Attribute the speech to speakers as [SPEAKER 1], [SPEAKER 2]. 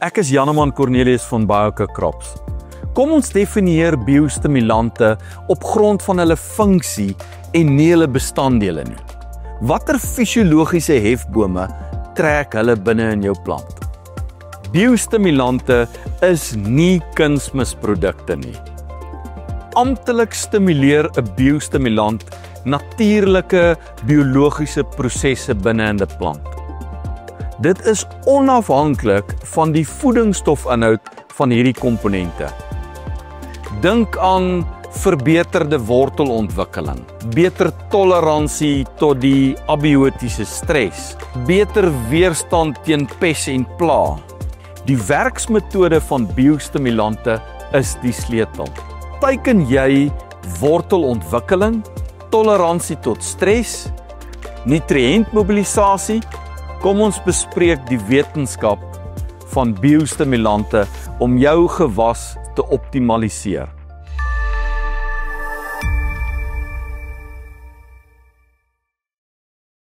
[SPEAKER 1] Ek is Janeman Cornelius van Bioca Crops. Kom ons definieer biostimulante op grond van hulle funksie en nie hulle bestanddele nie. Watter fisiologiese hefbome trek hulle binne in jou plant? Biostimulante is nie kunsmisprodukte nie. Amptelik stimuleer 'n biostimulant natuurlike biologiese prosesse binne in 'n plant. Dit is onafhanklik van die voedingsstofinhoud van hierdie komponente. Dink aan verbeterde wortelontwikkeling, beter toleransie tot die abiotiese stres, beter weerstand teen pes en pla. Die werksmetode van biostimulante is die sleutel. Teiken jy wortelontwikkeling, toleransie tot stres, nutriëntmobilisasie? Kom ons bespreek die wetenskap van biostimulante om jou gewas te optimaliseer.